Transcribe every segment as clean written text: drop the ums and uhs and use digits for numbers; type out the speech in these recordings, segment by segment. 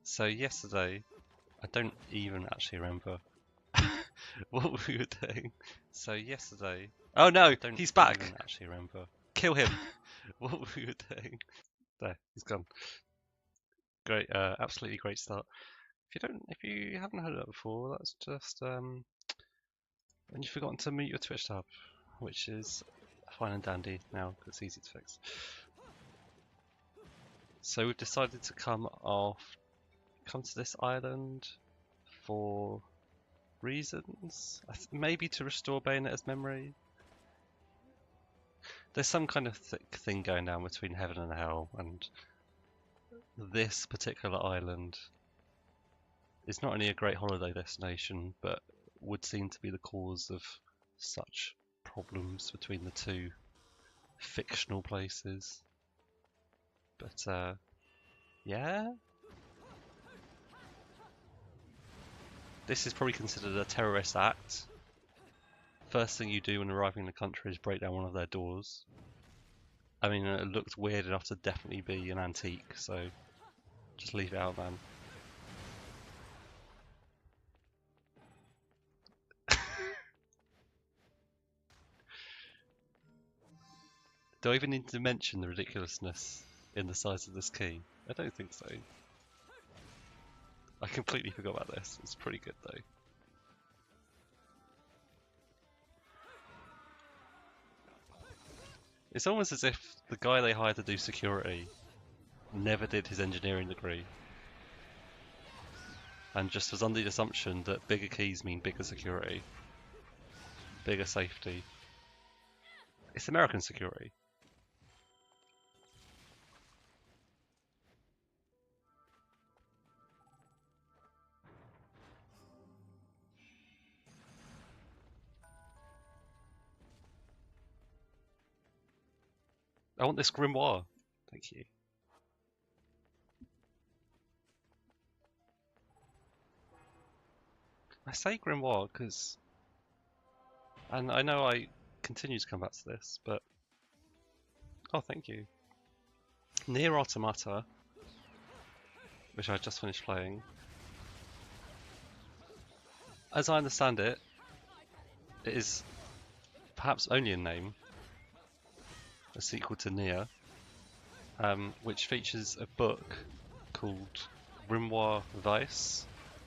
So yesterday, I don't even actually remember what we were doing. So yesterday, oh no, he's back. I don't actually remember. Kill him. What we were doing. There, he's gone. Great, absolutely great start. If you haven't heard of that before, that's just when you've forgotten to mute your Twitch tab, which is fine and dandy now because it's easy to fix. So we've decided to come to this island for reasons. Maybe to restore Bayonetta's memory. There's some kind of thing going down between heaven and hell, and this particular island is not only a great holiday destination, but would seem to be the cause of such problems between the two fictional places. But yeah, this is probably considered a terrorist act. First thing you do when arriving in the country is break down one of their doors. I mean, it looked weird enough to definitely be an antique, so just leave it out, man. Do I even need to mention the ridiculousness in the size of this key? I don't think so. I completely forgot about this. It's pretty good though. It's almost as if the guy they hired to do security never did his engineering degree and just was under the assumption that bigger keys mean bigger security, bigger safety. It's American security. I want this grimoire. Thank you. I say grimoire because, and I know I continue to come back to this, but oh, thank you. Nier Automata, which I just finished playing, as I understand it, it is perhaps only in name a sequel to Nier, which features a book called Grimoire Weiss,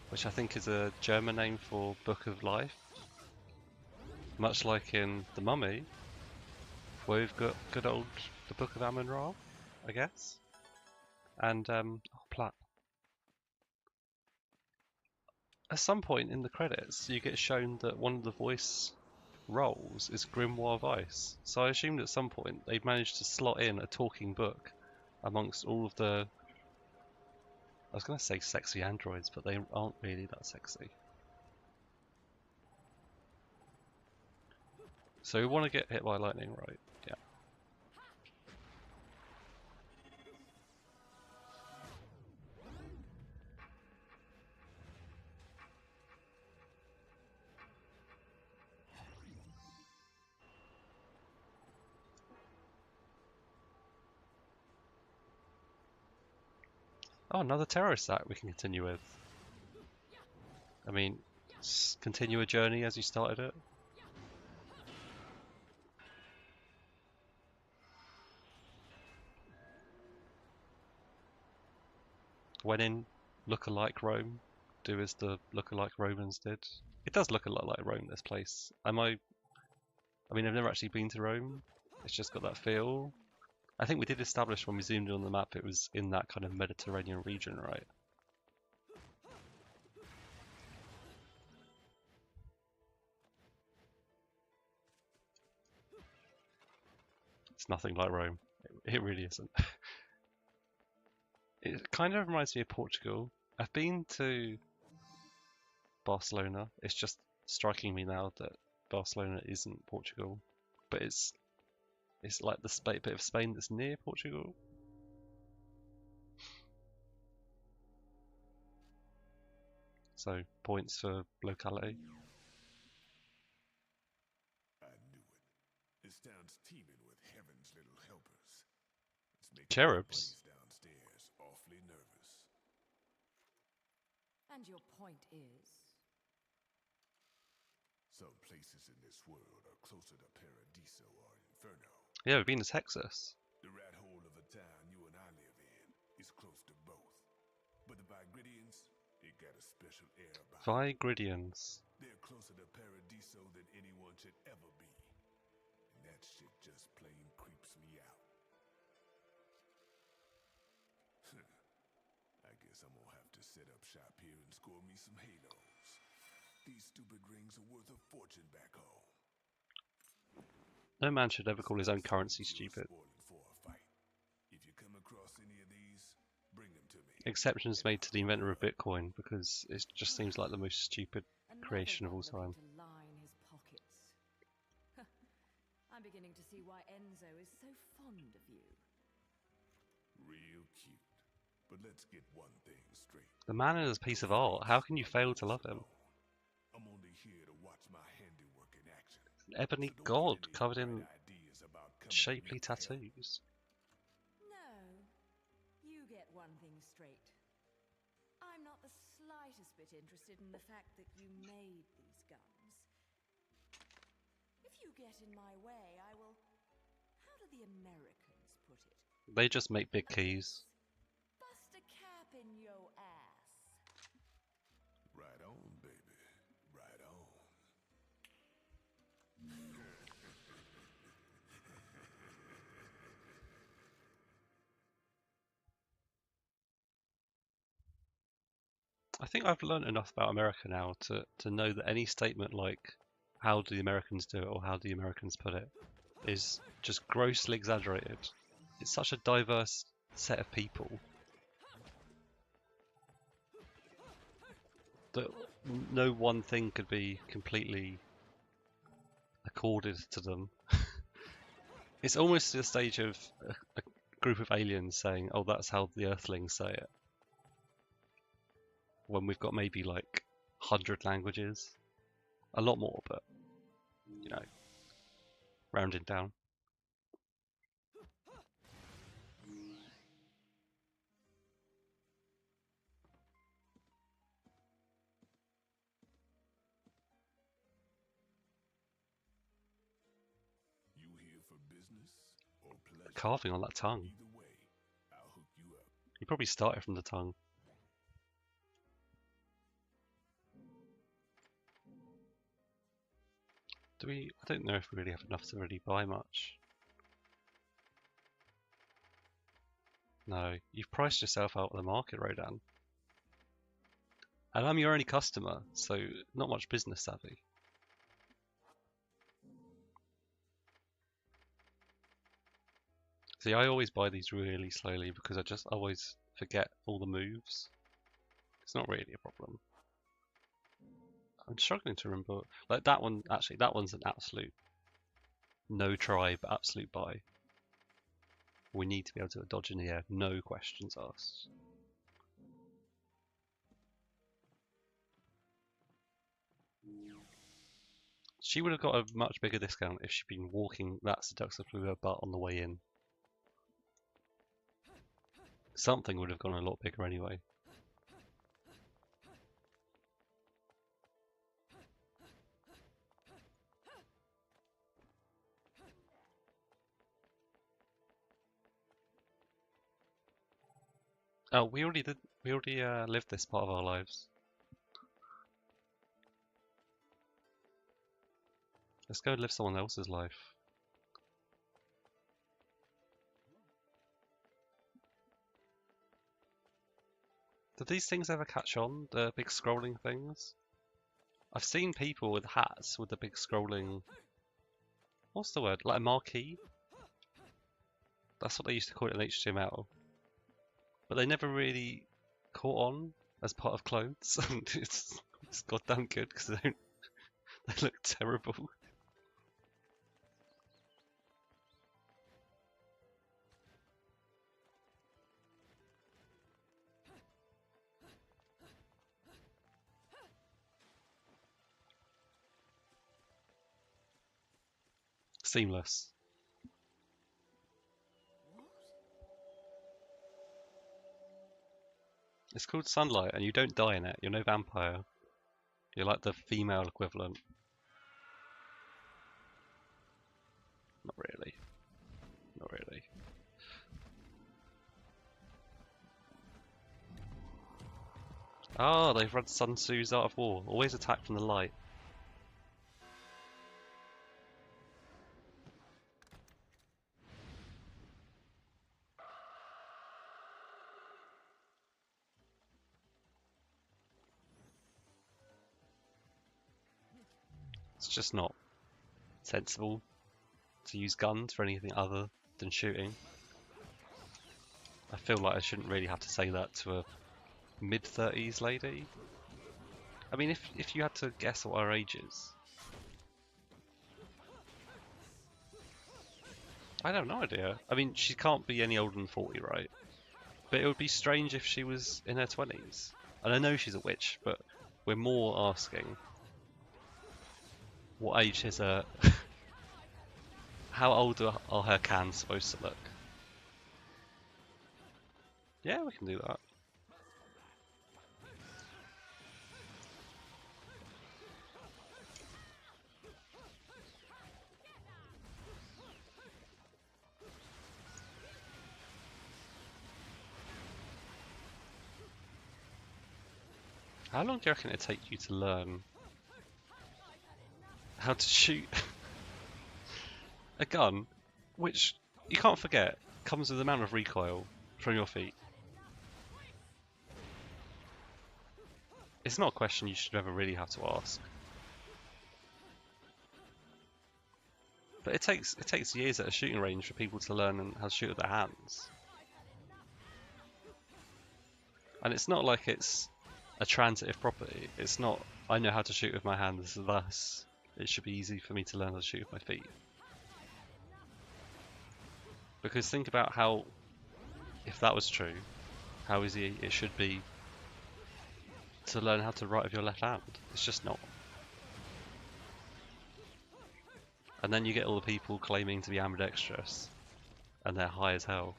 which I think is a German name for Book of Life, much like in The Mummy, where we've got good old the Book of Amun-Ra, I guess, and Plat. At some point in the credits, you get shown that one of the voice roles is Grimoire Weiss, so I assumed at some point they'd managed to slot in a talking book amongst all of the, I was going to say sexy androids, but they aren't really that sexy. So we want to get hit by lightning, right? Yeah. Oh, another terrorist act we can continue with. I mean, continue a journey as you started it. When in look-alike Rome, do as the look-alike Romans did. It does look a lot like Rome, this place. I mean, I've never actually been to Rome. It's just got that feel. I think we did establish when we zoomed in on the map it was in that kind of Mediterranean region, right? It's nothing like Rome. It really isn't. It kind of reminds me of Portugal. I've been to Barcelona. It's just striking me now that Barcelona isn't Portugal, but it's like the bit of Spain that's near Portugal. So points for locality. I knew it. This town's teeming with heaven's little helpers. It's making Cherubs. downstairs awfully nervous. And your point is? Some places in this world are closer to Paradiso or Inferno. Yeah, we've been to Texas. The rat hole of a town you and I live in is close to both. But the Vigridians, it got a special air about it. Vigridians. They're closer to Paradiso than anyone should ever be. And that shit just plain creeps me out. I guess I'm gonna have to set up shop here and score me some halos. These stupid rings are worth a fortune back home. No man should ever call his own currency stupid. For a fight. If you come across any of these, bring them to me. Exceptions made to the inventor of Bitcoin because it just seems like the most stupid creation of all time. To line his pockets. I'm beginning to see why Enzo is so fond of you. Real cute. But let's get one thing straight. The man is a piece of art. How can you fail to love him? I'm only here to watch my handiwork in action. An ebony So don't god get any covered in bright ideas about coming to shapely me for help. tattoos. No, you get one thing straight. I'm not the slightest bit interested in the fact that you made these guns. If you get in my way, I will... How do the Americans put it? They just make big keys. Bust a cap in your ass. Right on, baby. Right on. I think I've learned enough about America now to know that any statement like "How do the Americans do it?" or "How do the Americans put it?" is just grossly exaggerated. It's such a diverse set of people that no one thing could be completely accorded to them. It's almost to the stage of a group of aliens saying, "Oh, that's how the Earthlings say it," when we've got maybe like 100 languages, a lot more, but you know, rounding down. You here for business or pleasure? Carving on that tongue. Either way, I'll hook you up. He probably started from the tongue. Do we? I don't know if we really have enough to really buy much. No, you've priced yourself out of the market, Rodan. And I'm your only customer, so not much business savvy. See, I always buy these really slowly because I just always forget all the moves. It's not really a problem. I'm struggling to remember. Like that one, actually, that one's an absolute no try, but absolute buy. We need to be able to dodge in the air, no questions asked. She would have got a much bigger discount if she'd been walking that seductively with her butt on the way in. Something would have gone a lot bigger anyway. Oh, we already did. We already lived this part of our lives. Let's go and live someone else's life. Do these things ever catch on? The big scrolling things? I've seen people with hats with the big scrolling... What's the word? Like a marquee? That's what they used to call it in HTML. But they never really caught on as part of clothes. it's goddamn good because they look terrible. Seamless. It's called Sunlight, and you don't die in it. You're no vampire. You're like the female equivalent. Not really. Not really. Oh, they've run Sun Tzu's Art of War. Always attack from the light. It's just not sensible to use guns for anything other than shooting. I feel like I shouldn't really have to say that to a mid-30s lady. I mean, if you had to guess what her age is, I have no idea. I mean, she can't be any older than 40, right? But it would be strange if she was in her 20s. And I know she's a witch, but we're more asking what age is her... How old are her cans supposed to look? Yeah, we can do that. How long do you reckon it'd take you to learn how to shoot a gun, which you can't forget comes with the amount of recoil from your feet? It's not a question you should ever really have to ask. But it takes years at a shooting range for people to learn how to shoot with their hands. And it's not like it's a transitive property. It's not, I know how to shoot with my hands, thus it should be easy for me to learn how to shoot with my feet. Because think about how, if that was true, how easy it should be to learn how to write with your left hand. It's just not. And then you get all the people claiming to be ambidextrous, and they're high as hell.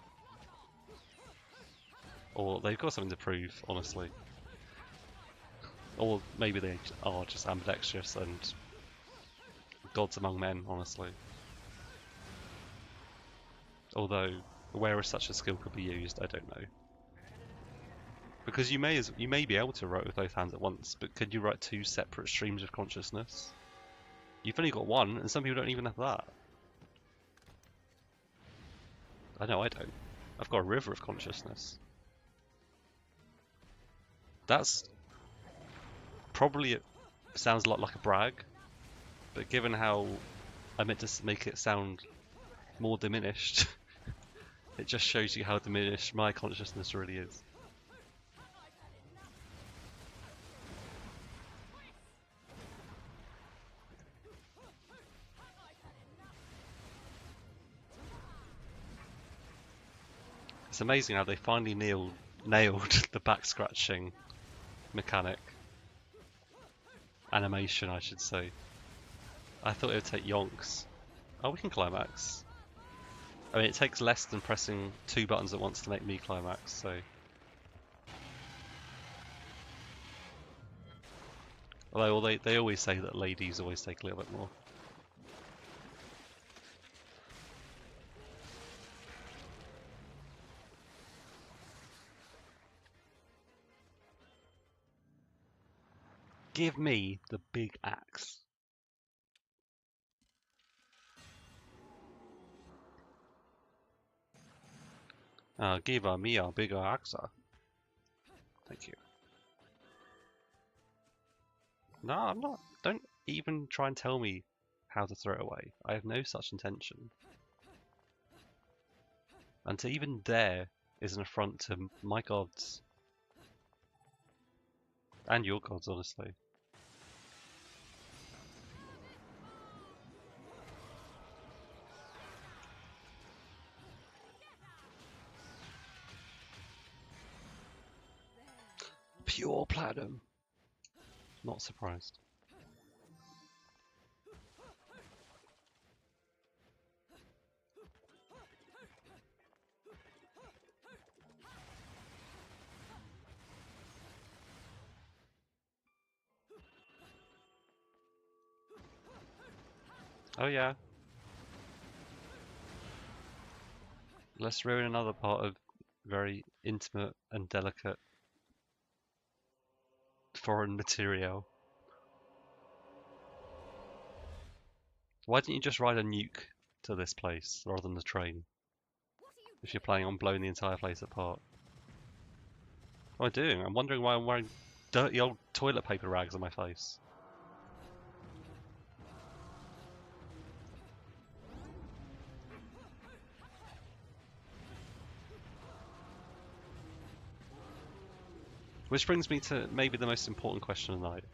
Or they've got something to prove, honestly. Or maybe they are just ambidextrous and gods among men, honestly. Although, where such a skill could be used, I don't know. Because you may be able to write with both hands at once, but could you write two separate streams of consciousness? You've only got one, and some people don't even have that. I know I don't. I've got a river of consciousness. That's probably, sounds a lot like a brag, but given how I meant to make it sound more diminished, it just shows you how diminished my consciousness really is. It's amazing how they finally nailed the back scratching mechanic. Animation, I should say. I thought it would take yonks. Oh, we can climax. I mean, it takes less than pressing 2 buttons at once to make me climax, so... Although they always say that ladies always take a little bit more. Give me the big axe. Give me a bigger axe. Thank you. No, I'm not. Don't even try and tell me how to throw it away. I have no such intention. And to even dare is an affront to my gods. And your gods, honestly. Pure platinum. Not surprised. Oh yeah. Let's ruin another part of very intimate and delicate foreign material. Why didn't you just ride a nuke to this place rather than the train? If you're planning on blowing the entire place apart. What am I doing? I'm wondering why I'm wearing dirty old toilet paper rags on my face. Which brings me to maybe the most important question of the night.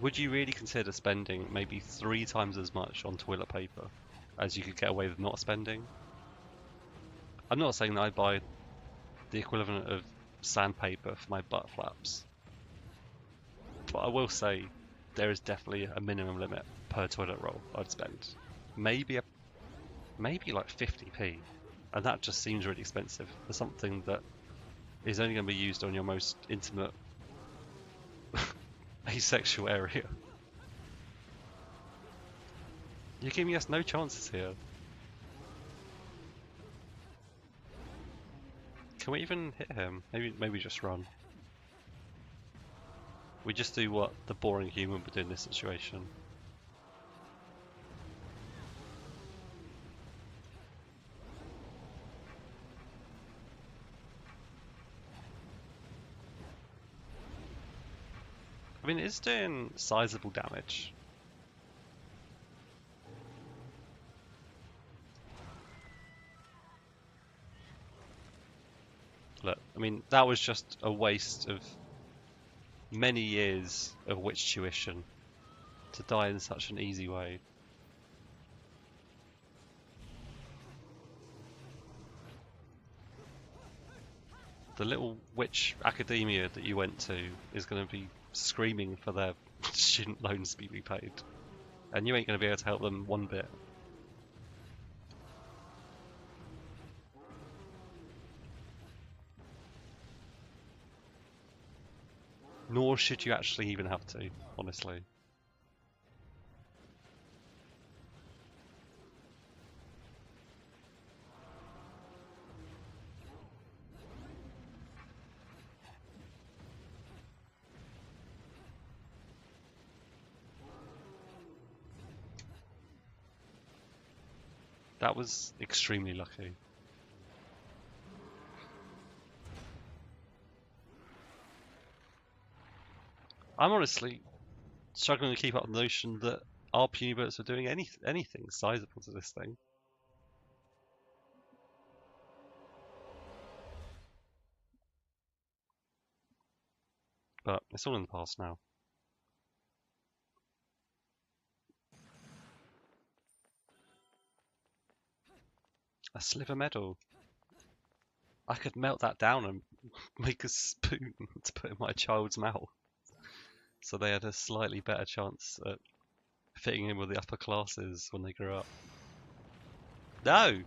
Would you really consider spending maybe 3 times as much on toilet paper as you could get away with not spending? I'm not saying that I'd buy the equivalent of sandpaper for my butt flaps, but I will say there is definitely a minimum limit per toilet roll I'd spend. Maybe like 50p, and that just seems really expensive for something that is only going to be used on your most intimate asexual area. You're giving us no chances here. Can we even hit him? Maybe just run. We just do what the boring human would do in this situation. I mean, it's doing sizable damage. Look, I mean, that was just a waste of many years of witch tuition to die in such an easy way. The little witch academia that you went to is going to be screaming for their student loans to be repaid, and you ain't going to be able to help them one bit. Nor should you actually even have to, honestly. That was extremely lucky. I'm honestly struggling to keep up with the notion that our puny bullets are doing anything sizable to this thing. But it's all in the past now. A sliver medal. I could melt that down and make a spoon to put in my child's mouth, so they had a slightly better chance at fitting in with the upper classes when they grew up. No!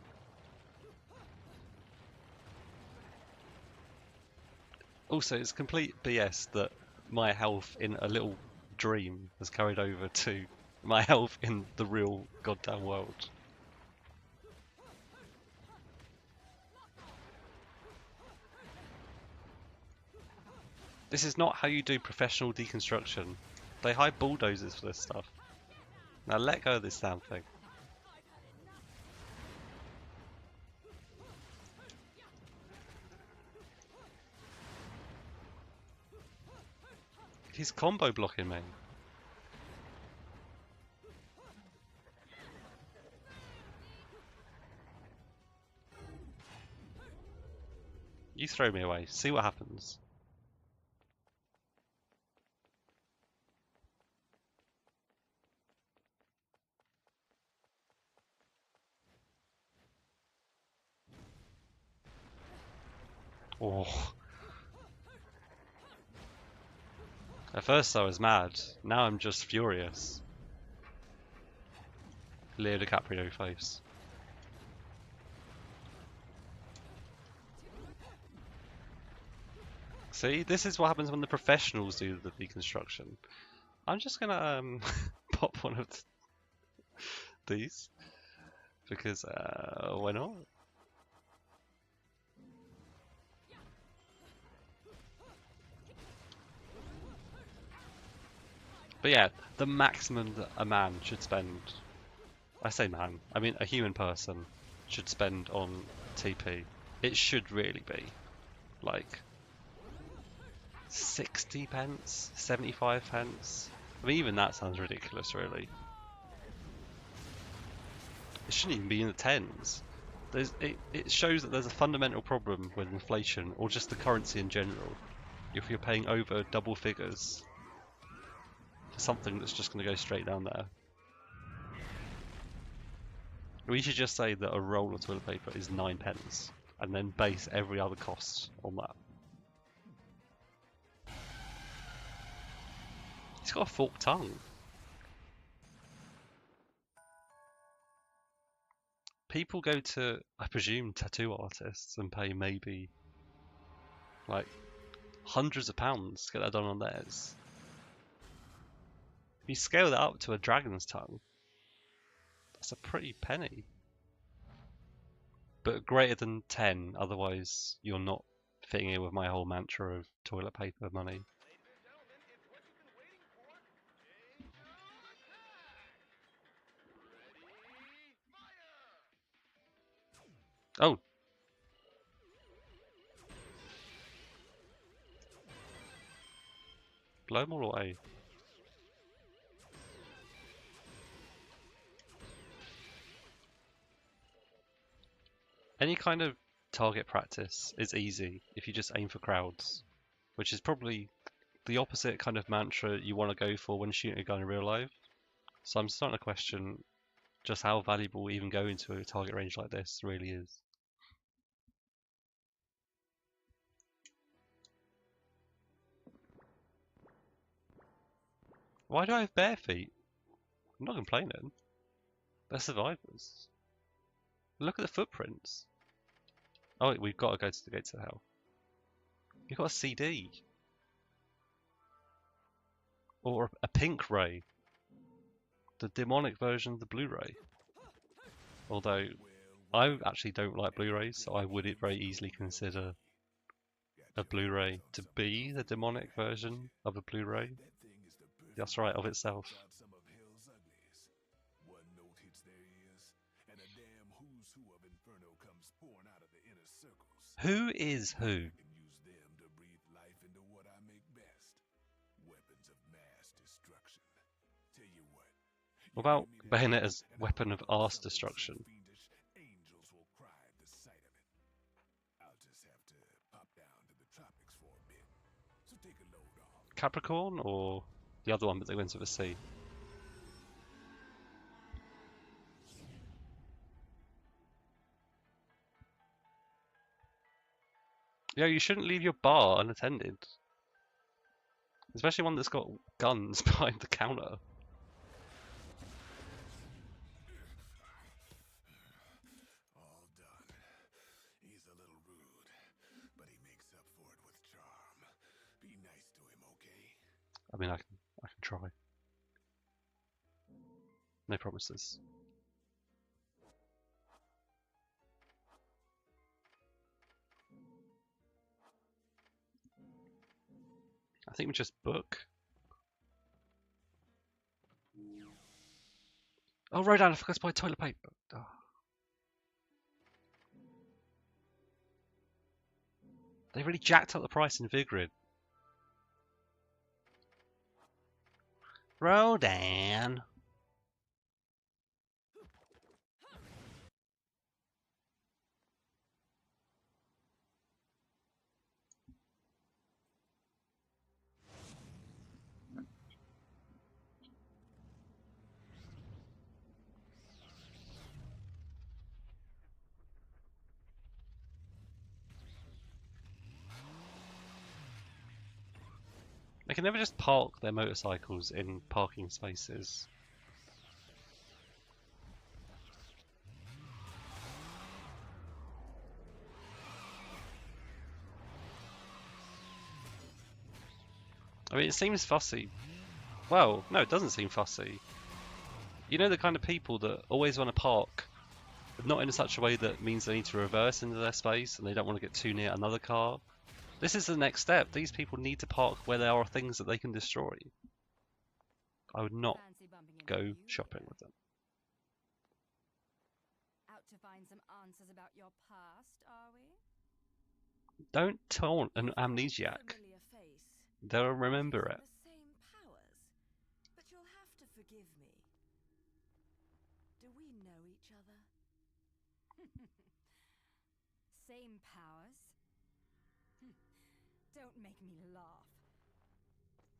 Also, it's complete BS that my health in a little dream has carried over to my health in the real goddamn world. This is not how you do professional deconstruction. They hire bulldozers for this stuff. Now let go of this damn thing. He's combo blocking me. You throw me away, see what happens. Oh. At first I was mad, now I'm just furious. Leo DiCaprio face. See, this is what happens when the professionals do the deconstruction. I'm just gonna pop one of these because why not? But yeah, the maximum that a man should spend, I say man, I mean a human person should spend on TP, it should really be like 60 pence, 75 pence. I mean, even that sounds ridiculous, really. It shouldn't even be in the tens. It shows that there's a fundamental problem with inflation, or just the currency in general. If you're paying over double figures for something that's just going to go straight down there. We should just say that a roll of toilet paper is 9 pence, and then base every other cost on that. He's got a forked tongue. People go to, I presume, tattoo artists and pay maybe like hundreds of pounds to get that done on theirs. If you scale that up to a dragon's tongue, that's a pretty penny. But greater than 10, otherwise you're not fitting in with my whole mantra of toilet paper money. Oh! Global or A? Any kind of target practice is easy if you just aim for crowds, which is probably the opposite kind of mantra you want to go for when shooting a gun in real life. So I'm starting to question just how valuable even going to a target range like this really is. Why do I have bare feet? I'm not complaining. They're survivors. Look at the footprints. Oh, we've got to go to the gates of hell. You've got a CD. Or a pink ray. The demonic version of the Blu-ray. Although, I actually don't like Blu-rays, so I would very easily consider a Blu-ray to be the demonic version of a Blu-ray. That's right, of itself. Who is who? What about Bayonetta's weapon of arse destruction? Capricorn or the other one but they went with a C? Yeah, you shouldn't leave your bar unattended. Especially one that's got guns behind the counter. All done. He's a little rude, but he makes up for it with charm. Be nice to him, okay? I mean, I can try. No promises. I think we just book. Oh, Rodan, I forgot to buy toilet paper. Oh. They really jacked up the price in Vigrid. Rodan. They can never just park their motorcycles in parking spaces. I mean, it seems fussy. Well, no, it doesn't seem fussy. You know, the kind of people that always want to park, but not in such a way that means they need to reverse into their space and they don't want to get too near another car. This is the next step. These people need to park where there are things that they can destroy. I would not Fancy bumping into go you shopping here. with them. Out to find some answers about your past, are we? Don't taunt an You've got a amnesiac. familiar face. They'll remember it. The same powers, but you'll have to forgive me. Do we know each other? Same powers? Don't make me laugh.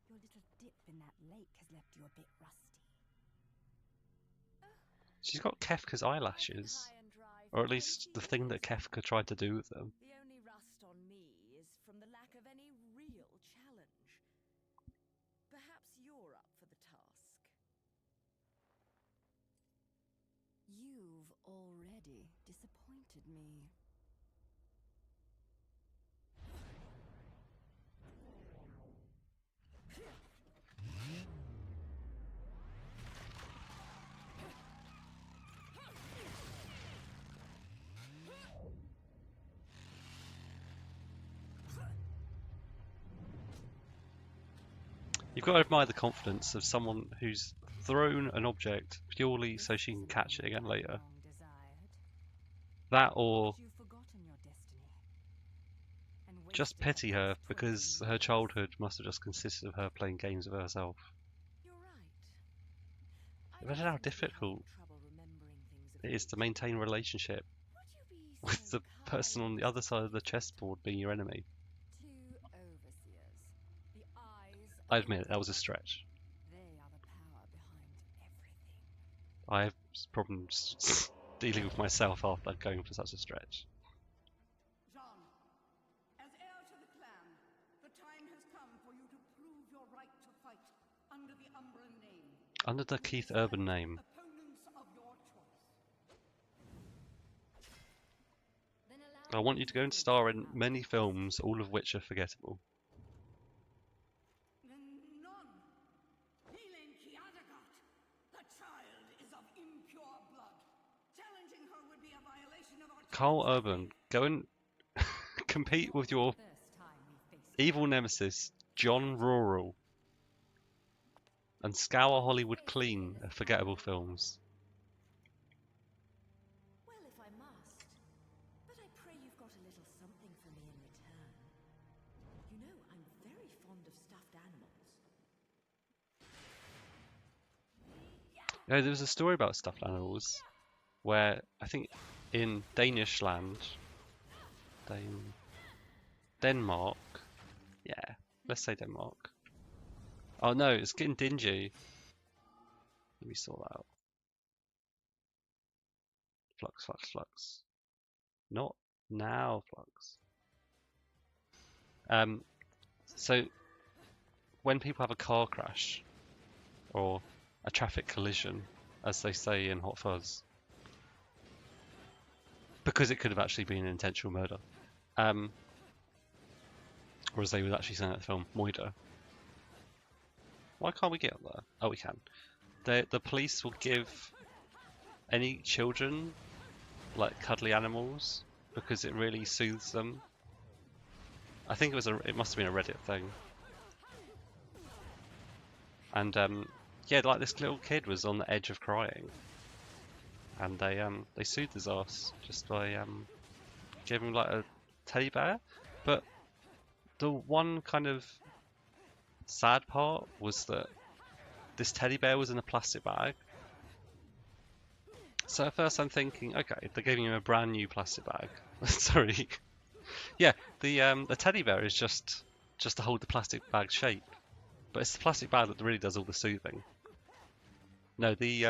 Your little dip in that lake has left you a bit rusty. She's got Kefka's eyelashes. High and dry Or for at least 20 the thing that years. Kefka tried to do with them. The only rust on me is from the lack of any real challenge. Perhaps you're up for the task. You've already disappointed me. You've got to admire the confidence of someone who's thrown an object purely so she can catch it again later. That, or You've forgotten your destiny and just wasted pity our her best because toiling. her childhood must have just consisted of her playing games with herself. You're right. Imagine how difficult it is to maintain a relationship with the person on the other side of the chessboard being your enemy. Two overseers, the eyes I of admit, the that was a world. stretch. They are the power behind everything. I have problems dealing with myself after going for such a stretch. Jean, as heir to the clan, the time has come for you to prove your right to fight under the Umbran name. Under the Keith Urban name, Opponents of your choice. Then allow I want me you to go and star in many films, all of which are forgettable. None. Healing Kiadagat. The child is of impure blood. Challenging her would be a violation of our Carl child's Urban, faith. go and compete with your First time we faced evil nemesis, John Rural, and scour Hollywood clean of forgettable films. Well, if I must. But I pray you've got a little something for me in return. You know, I'm very fond of stuffed animals. No, there was a story about stuffed animals where I think in Danish land, Denmark, yeah, let's say Denmark. Oh no, it's getting dingy. Let me sort that out. Flux, flux, flux. Not now, flux. So when people have a car crash or a traffic collision, as they say in Hot Fuzz, because it could have actually been an intentional murder, or as they would actually say in that film, Moida. Why can't we get up there? Oh, we can. The police will give any children like cuddly animals because it really soothes them. I think it must have been a Reddit thing. And yeah, like this little kid was on the edge of crying, and they soothed his ass just by giving him like a teddy bear. But the one kind of sad part was that this teddy bear was in a plastic bag. So at first I'm thinking, okay, they're giving him a brand new plastic bag. Sorry. Yeah, the teddy bear is just to hold the plastic bag shape, but it's the plastic bag that really does all the soothing. No, the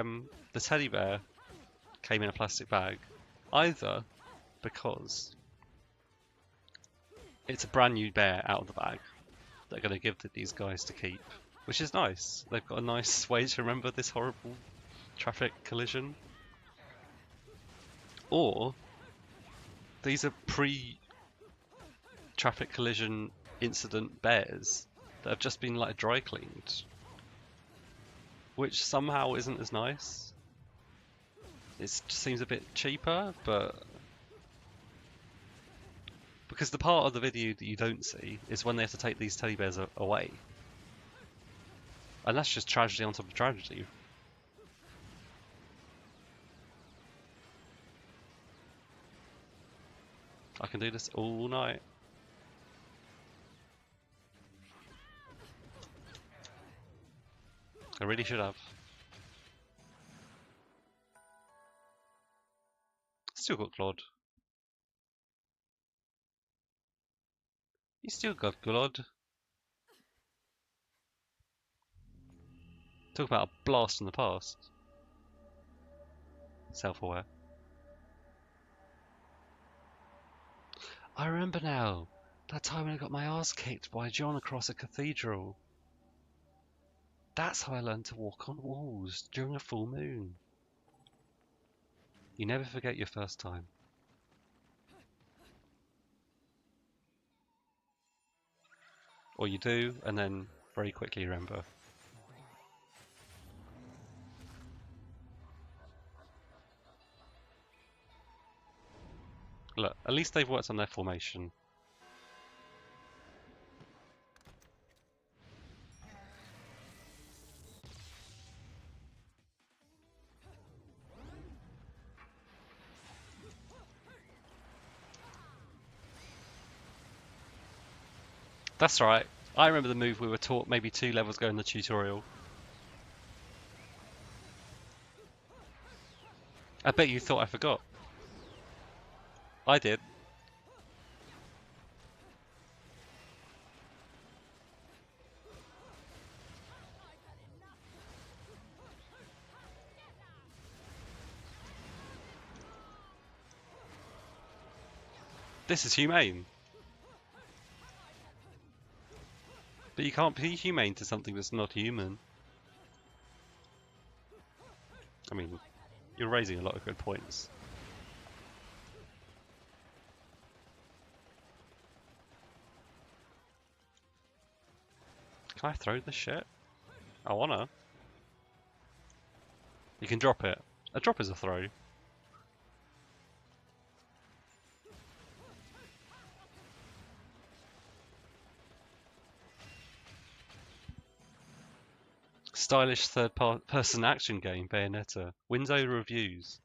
teddy bear came in a plastic bag, either because it's a brand new bear out of the bag they're going to give to these guys to keep, which is nice. They've got a nice way to remember this horrible traffic collision. Or these are pre-traffic collision incident bears that have just been like dry cleaned, which somehow isn't as nice. it just seems a bit cheaper, but because the part of the video that you don't see is when they have to take these teddy bears away, and that's just tragedy on top of tragedy. I can do this all night. I really should have. Still got Claude. You still got Claude. Talk about a blast from the past. Self-aware. I remember now. That time when I got my ass kicked by John across a cathedral. That's how I learned to walk on walls during a full moon. You never forget your first time. Or you do, and then very quickly remember. Look, at least they've worked on their formation. That's right. I remember the move we were taught maybe 2 levels ago in the tutorial. I bet you thought I forgot. I did. This is humane. But you can't be humane to something that's not human. I mean, you're raising a lot of good points. Can I throw this shit? I wanna. You can drop it. A drop is a throw. Stylish third-person action game Bayonetta wins over reviews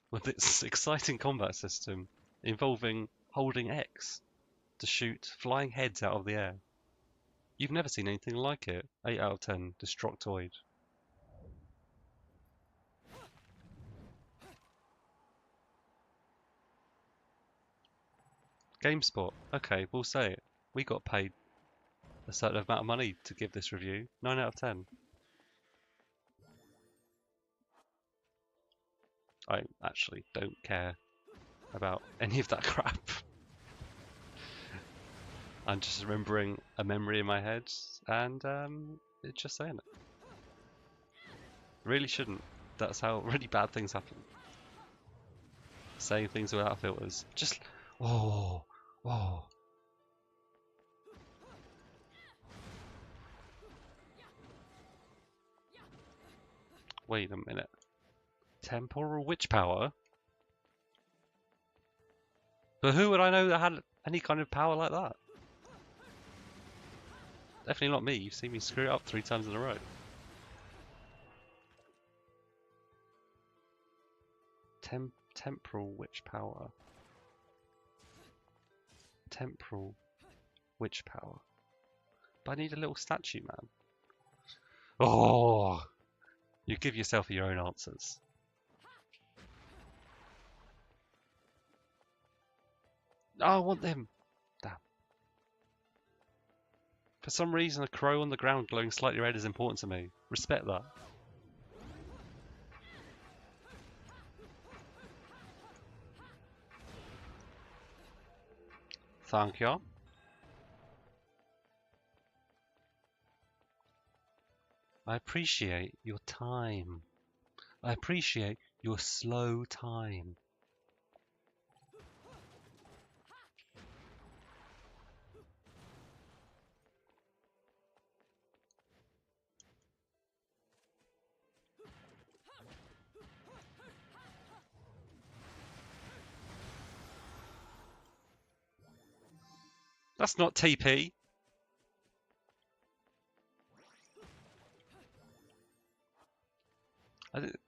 with its exciting combat system involving holding X to shoot flying heads out of the air. You've never seen anything like it. 8 out of 10. Destructoid. GameSpot. Okay, we'll say it. We got paid a certain amount of money to give this review. 9 out of 10. I actually don't care about any of that crap. I'm just remembering a memory in my head, and it's just saying it. Really shouldn't. That's how really bad things happen. Saying things without filters. Just, whoa, whoa. Wait a minute. Temporal witch power? But who would I know that had any kind of power like that? Definitely not me. You've seen me screw it up 3 times in a row. Temporal witch power. Temporal witch power. But I need a little statue, man. Oh! You give yourself your own answers. Oh, I want them! Damn. For some reason, a crow on the ground glowing slightly red is important to me. Respect that. Thank you. I appreciate your time. I appreciate your slow time. That's not TP.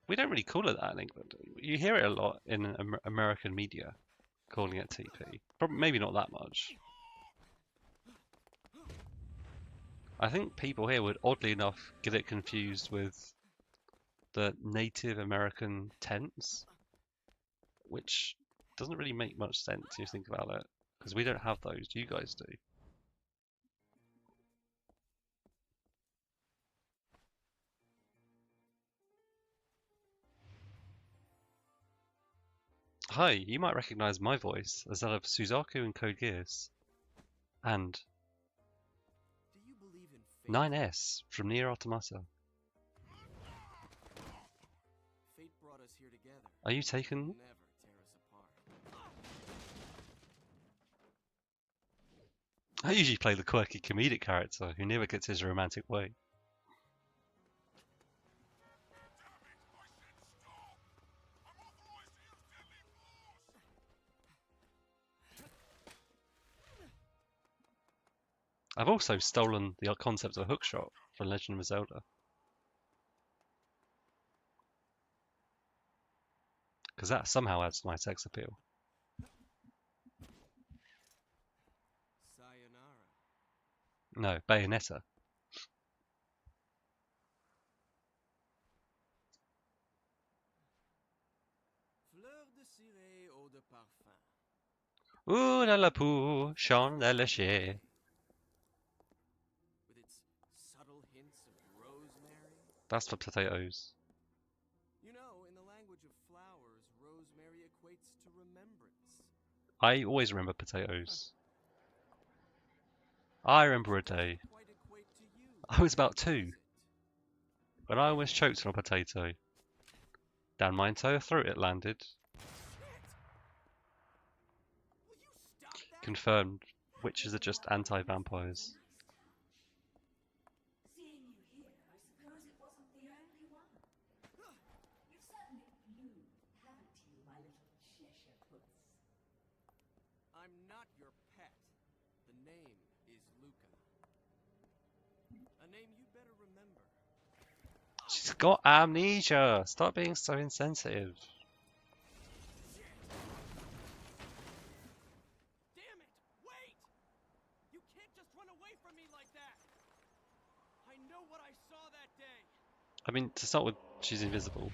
We don't really call it that in England. You hear it a lot in American media, calling it TP. Probably, maybe not that much. I think people here would, oddly enough, get it confused with the Native American tense, which doesn't really make much sense if you think about it, because we don't have those. You guys do. Hi, you might recognize my voice as that of Suzaku in Code Geass, and Do you believe in fate? 9S from Nier Automata. Fate brought us here together. Are you taken? Never tear us apart. I usually play the quirky comedic character who never gets his romantic way. I've also stolen the concept of a hookshot from Legend of Zelda. Because that somehow adds to my sex appeal. Sayonara. No, Bayonetta. Fleur de ciré, eau de parfum. Ooh la la poo, Sean la lâché. With its subtle hints of rosemary. That's for potatoes. You know, in the language of flowers, rosemary equates to remembrance. I always remember potatoes. I remember a day. Doesn't quite equate to you, I was about does 2 it? when I almost choked on a potato. Down my entire throat it landed. Will you stop that? Confirmed, witches are just anti-vampires. Seeing you here, I suppose it wasn't the only one. You certainly blew, haven't you, my little Cheshire puss? I'm not your pet. The name is Luca. A name you better remember. She's got amnesia! Stop being so insensitive. Damn it! Wait! You can't just run away from me like that! I know what I saw that day! I mean, to start with, she's invisible.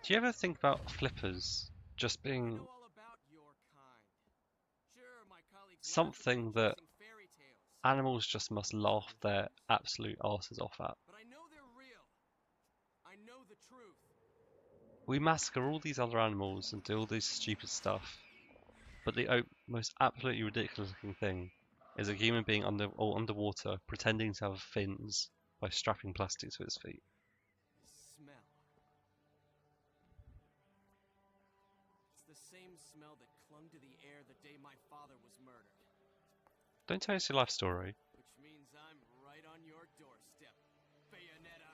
Do you ever think about flippers just I being know all about your kind. Sure, my colleagues laugh at something you that chasing fairy tales, animals just must laugh their absolute asses off at? but I know they're real. I know the truth. We massacre all these other animals and do all this stupid stuff, but the most absolutely ridiculous looking thing is a human being underwater pretending to have fins by strapping plastic to its feet. The smell. It's the same smell that clung to the air the day my father was murdered. Don't tell us your life story. Which means I'm right on your doorstep, Bayonetta.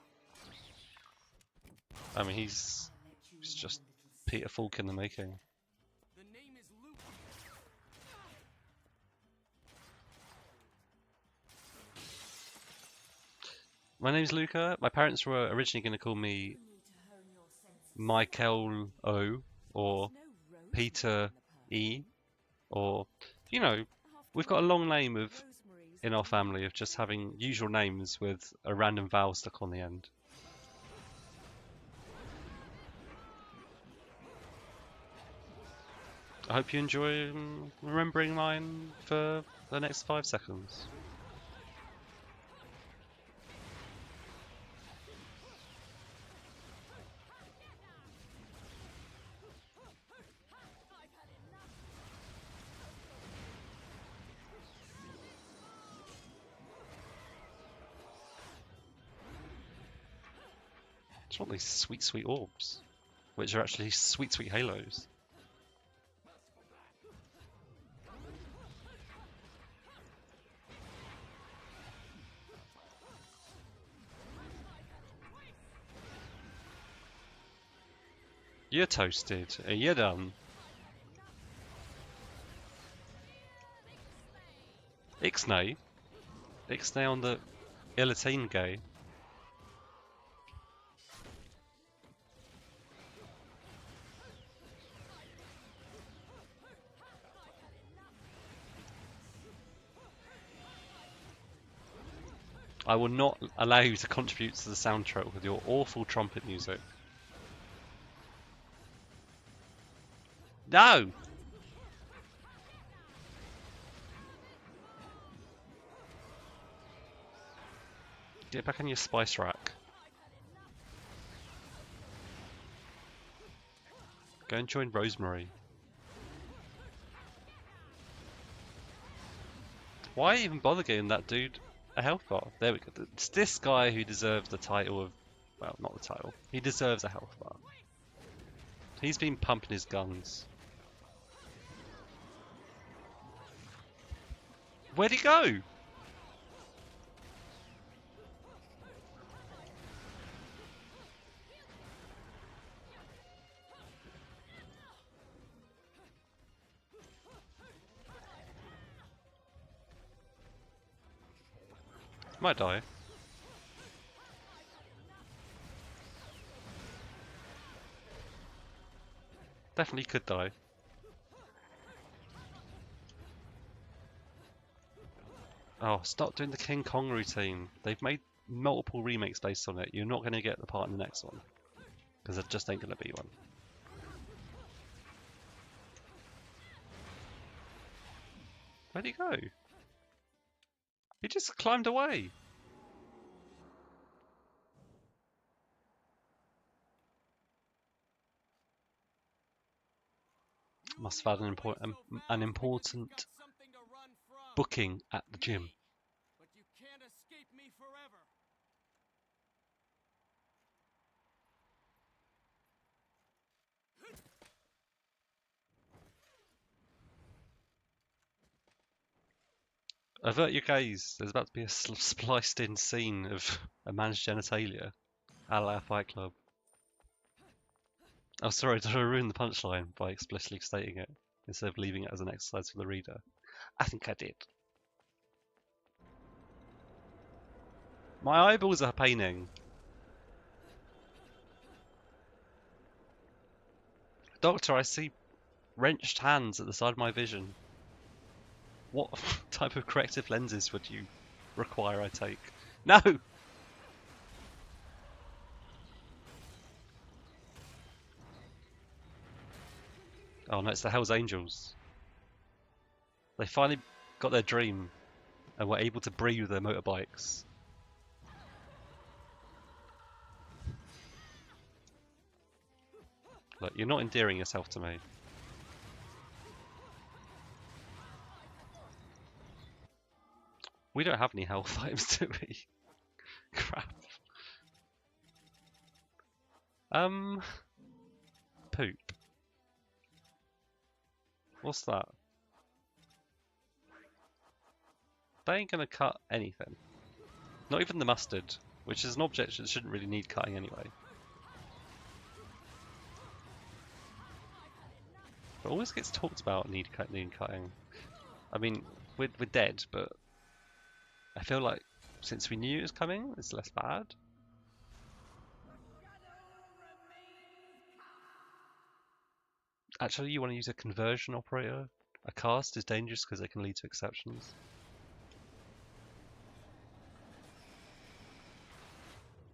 I mean, he's just Peter Falk in the making. The name is Luke. My name's Luca. My parents were originally going to call me Michael O, or Peter E, or, you know, we've got a long name of in our family of just having usual names with a random vowel stuck on the end. I hope you enjoy remembering mine for the next 5 seconds. Just want these sweet, sweet orbs, which are actually sweet, sweet halos. You're toasted. You're done. Ixnay? Ixnay on the guillotine gay. I will not allow you to contribute to the soundtrack with your awful trumpet music. No! Get back on your spice rack. Go and join Rosemary. Why even bother getting that dude a health bar? There we go. It's this guy who deserves the title of... Well, not the title. He deserves a health bar. He's been pumping his guns. Where'd he go? Might die. Definitely could die. Oh, stop doing the King Kong routine. They've made multiple remakes based on it. You're not going to get the part in the next one. Because there just ain't going to be one. Where'd he go? He just climbed away. Must have had an important booking at the gym. But you can't escape me forever. Avert your gaze. There's about to be a spliced in scene of a man's genitalia. A la Fight Club. Oh, sorry, did I ruin the punchline by explicitly stating it instead of leaving it as an exercise for the reader? I think I did. My eyeballs are paining. Doctor, I see wrenched hands at the side of my vision. What type of corrective lenses would you require I take? No! Oh no, it's the Hells Angels. They finally got their dream and were able to breathe with their motorbikes. Look, you're not endearing yourself to me. We don't have any health items, do we? Crap. Poop. What's that? They ain't gonna cut anything. Not even the mustard, which is an object that shouldn't really need cutting anyway. But always gets talked about need cutting. I mean, we're dead, but I feel like since we knew it was coming, it's less bad. Actually, you want to use a conversion operator? A cast is dangerous because it can lead to exceptions.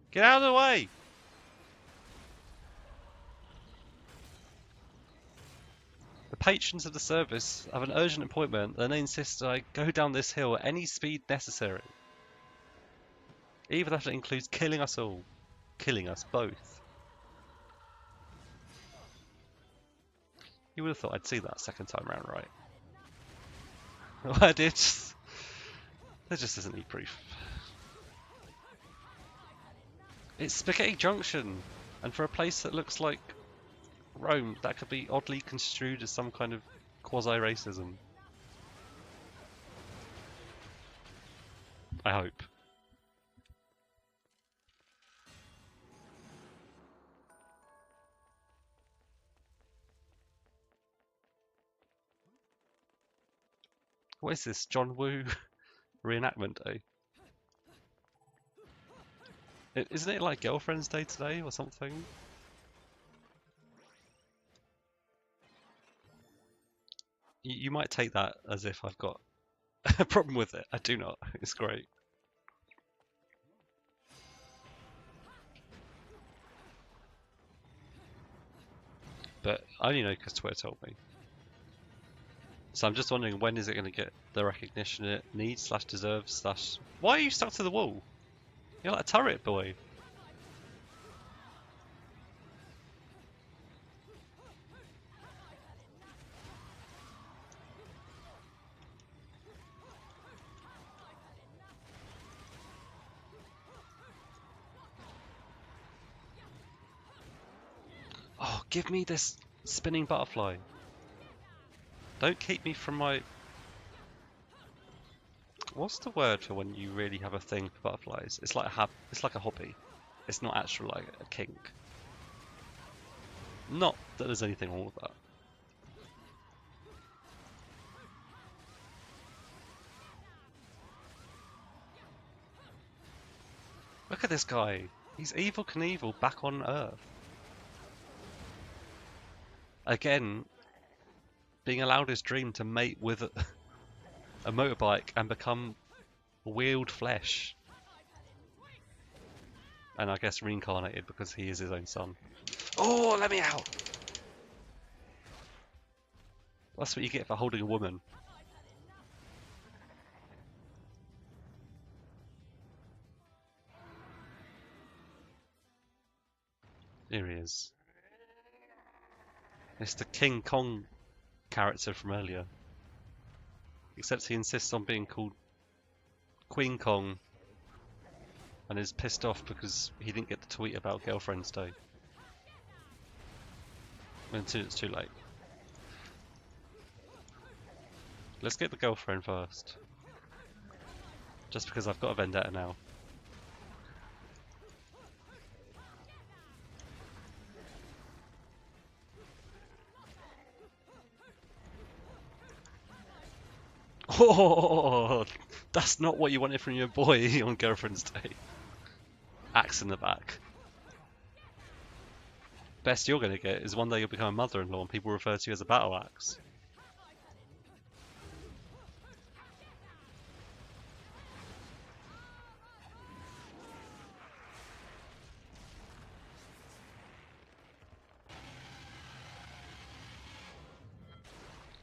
Get out of the way! The patrons of the service have an urgent appointment and they insist that I go down this hill at any speed necessary. Even if it includes killing us all. Killing us both. You would have thought I'd see that second time round, right? Well, I did. There just isn't any proof. It's Spaghetti Junction, and for a place that looks like Rome, that could be oddly construed as some kind of quasi-racism. I hope. What is this, John Woo reenactment day? Isn't it like Girlfriend's Day today or something? You might take that as if I've got a problem with it. I do not. It's great. But I only know because Twitter told me. So I'm just wondering, when is it going to get the recognition it needs / deserves / Why are you stuck to the wall? You're like a turret boy. Oh, give me this spinning butterfly. Don't keep me from my... What's the word for when you really have a thing for butterflies? It's like a hobby. It's not actually like a kink. Not that there's anything wrong with that. Look at this guy. He's Evil Knievel back on Earth. Again, being allowed his dream to mate with a motorbike and become wheeled flesh. And I guess reincarnated because he is his own son. Oh, let me out! That's what you get for holding a woman. Here he is. It's the King Kong character from earlier. Except he insists on being called Queen Kong and is pissed off because he didn't get the tweet about Girlfriend's Day. Until it's too late. Let's get the girlfriend first. Just because I've got a vendetta now. Oh, that's not what you wanted from your boy on Girlfriend's Day. Axe in the back. Best you're going to get is one day you'll become a mother-in-law and people refer to you as a battle axe.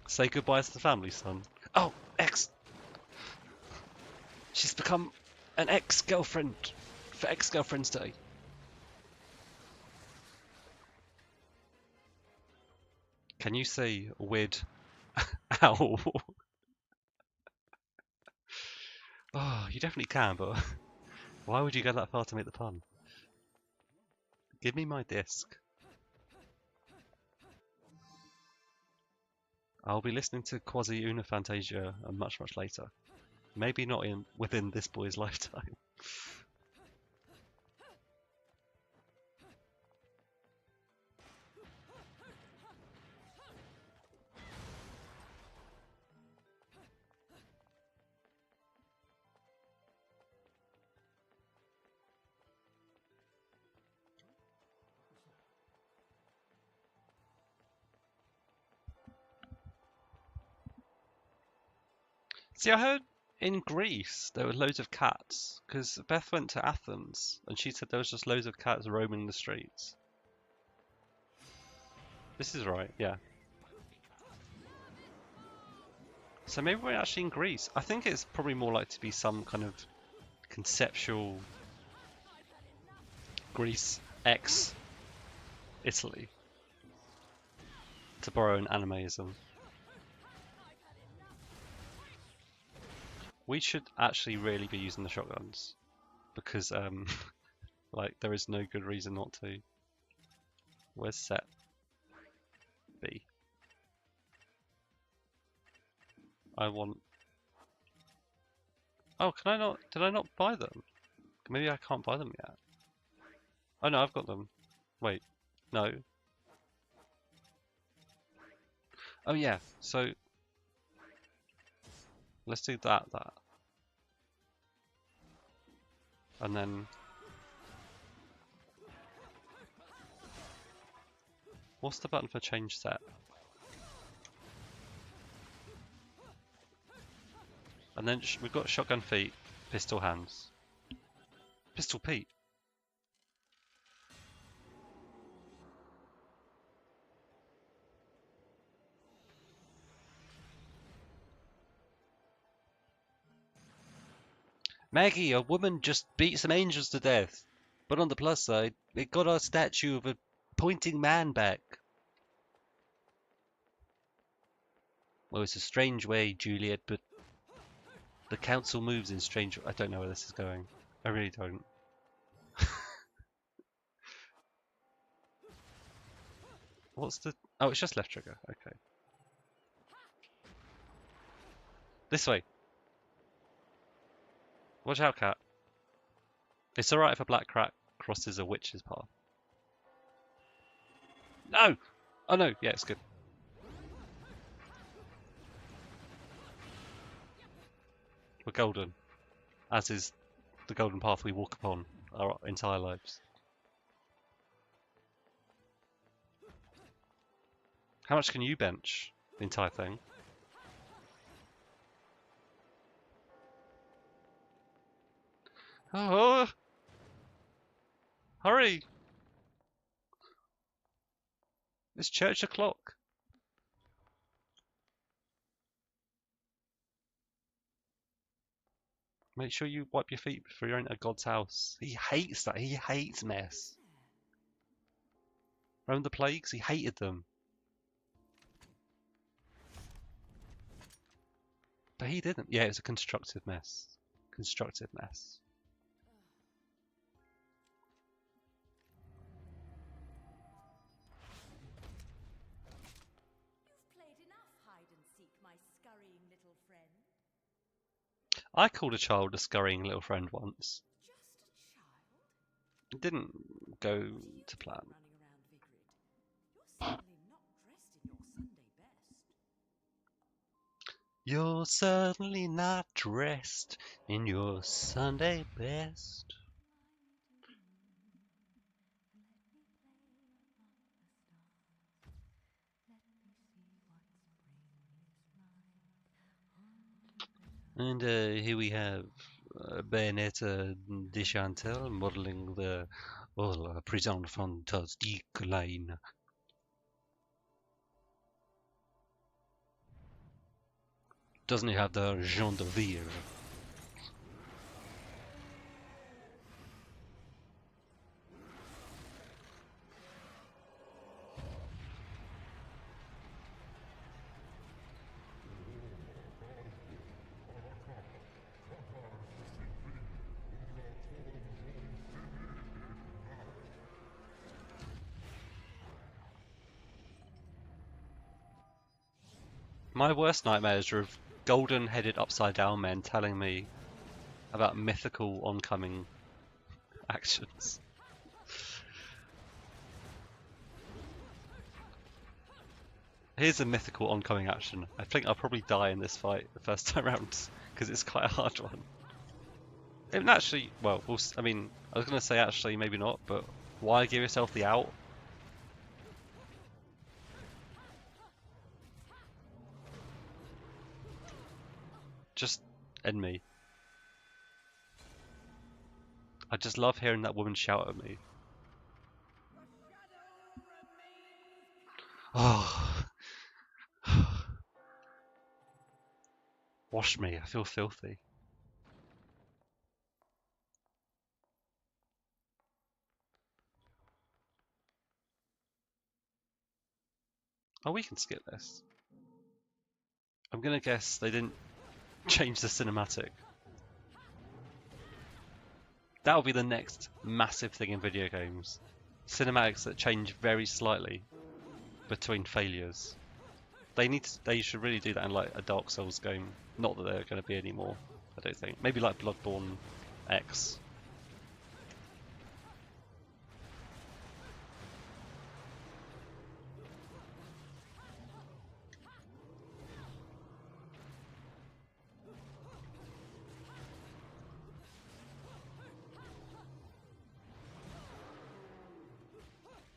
Say goodbye to the family, son. Oh, ex! She's become an ex-girlfriend for ex-girlfriend's day. Can you say weird owl? Oh, you definitely can, but why would you go that far to make the pun? Give me my disc. I'll be listening to Quasi Una Fantasia much later. Maybe not within this boy's lifetime. See, I heard in Greece there were loads of cats, because Beth went to Athens and she said there was just loads of cats roaming the streets. This is right, yeah. So maybe we're actually in Greece. I think it's probably more like to be some kind of conceptual Greece X Italy, to borrow an animeism. We should actually really be using the shotguns, because Like, there is no good reason not to. Where's set B? I want... Oh, can I not... Did I not buy them? Maybe I can't buy them yet. Oh no, I've got them. Wait. No. Oh yeah, so... Let's do that. And then... What's the button for change set? And then we've got shotgun feet, pistol hands. Pistol Pete. Maggie, a woman just beat some angels to death. But on the plus side, it got our statue of a pointing man back. Well, it's a strange way, Juliet, but the council moves in strange... I don't know where this is going. I really don't. What's the... Oh, it's just left trigger. Okay. This way. Watch out, cat. It's alright if a black cat crosses a witch's path. No! Oh no, yeah, it's good. We're golden. As is the golden path we walk upon our entire lives. How much can you bench? The entire thing? Oh! Hurry! It's church o'clock. Make sure you wipe your feet before you're in a God's house. He hates that. He hates mess. Remember the plagues? He hated them. But he didn't. Yeah, it was a constructive mess. Constructive mess. You've played enough hide and seek, my scurrying little friend. I called a child a scurrying little friend once. Just a child? It didn't go to plan. Running around Vigrid. You're certainly not dressed in your Sunday best. You're certainly not dressed in your Sunday best. And here we have Bayonetta Deschantel modeling the La Prison Fantastique line. Doesn't he have the Jean de Vire? My worst nightmares are of golden-headed upside-down men telling me about mythical oncoming actions. Here's a mythical oncoming action. I think I'll probably die in this fight the first time round because it's quite a hard one. And actually, well, I mean, I was going to say actually maybe not, but why give yourself the out? Just end me. I just love hearing that woman shout at me. Oh. Wash me, I feel filthy. Oh, we can skip this. I'm gonna guess they didn't change the cinematic. That'll be the next massive thing in video games. Cinematics that change very slightly between failures. They should really do that in like a Dark Souls game. Not that they're going to be anymore, I don't think. Maybe like Bloodborne X.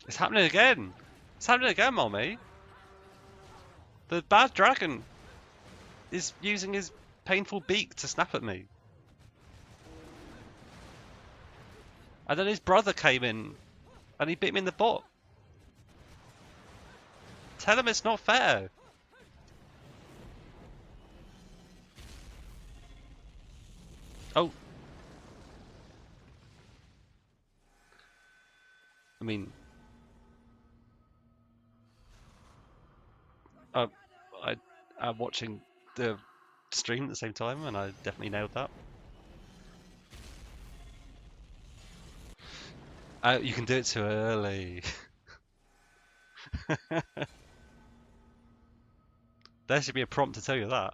It's happening again! It's happening again, mommy! The bad dragon is using his painful beak to snap at me. And then his brother came in and he bit me in the butt. Tell him it's not fair. Oh. I mean... I'm watching the stream at the same time and I definitely nailed that. You can do it too early. There should be a prompt to tell you that.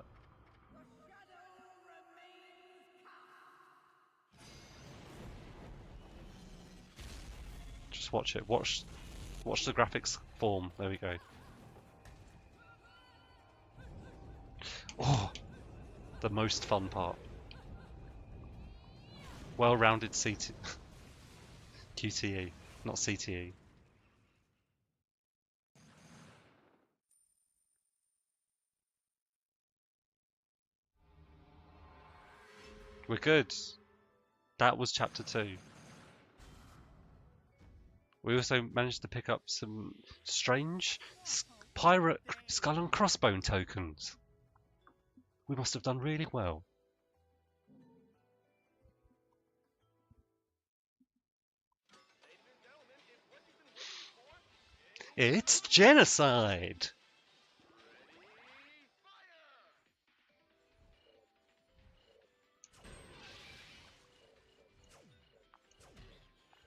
Just watch it. Watch the graphics form. There we go. Oh, the most fun part. Well-rounded QTE, not CTE. We're good. That was chapter 2. We also managed to pick up some strange pirate skull and crossbone tokens. We must have done really well. It's genocide!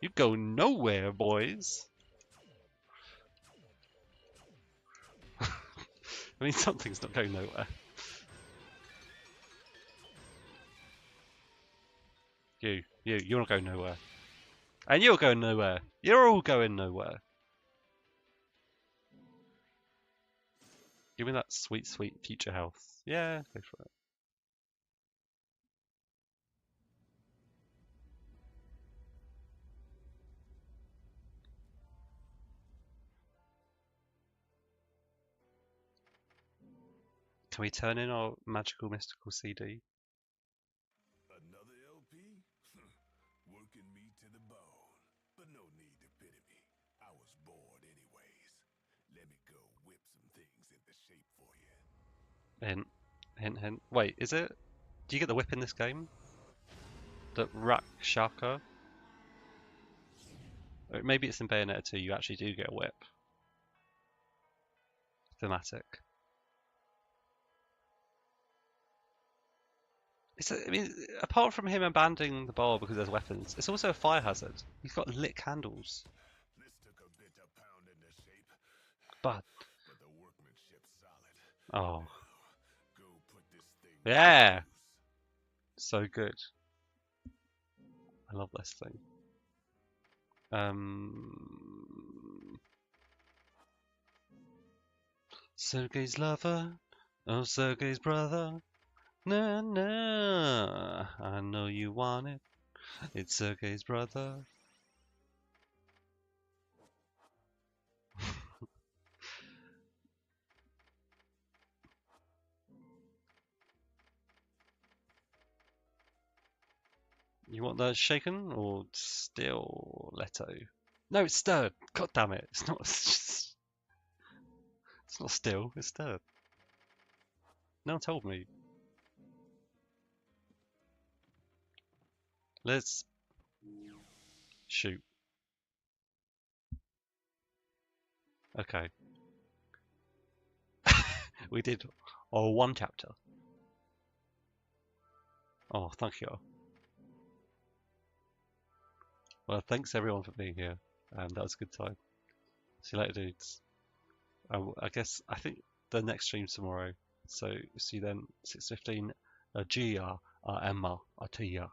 You go nowhere, boys! I mean, something's not going nowhere. You're not going nowhere. And you're going nowhere. You're all going nowhere. Give me that sweet, sweet future health. Yeah, go for it. Can we turn in our magical mystical CD? Another LP? Working me to the bone. But no need to pity me. I was bored anyways. Let me go whip some things into shape for you. Hint. Hint, hint. Wait, is it? Do you get the whip in this game? The Rakshaka? Or maybe it's in Bayonetta 2, you actually do get a whip. Thematic. I mean, apart from him abandoning the bar because there's weapons, it's also a fire hazard. He's got lit candles. This took a bit of pounding to shape, But the workmanship's solid. oh, Go put this thing to yeah, use. so good. I love this thing. Sergei's lover, oh Sergei's brother. No, no, I know you want it. It's Sergei's brother. You want that shaken or still Leto? No, it's stirred. God damn it! It's not. It's not still. It's stirred. No one told me. Let's shoot. Okay. We did one chapter. Oh, thank you. Well, thanks everyone for being here. That was a good time. See you later, dudes. I think the next stream's tomorrow. So see you then, 6:15. Geea, Emma, teea.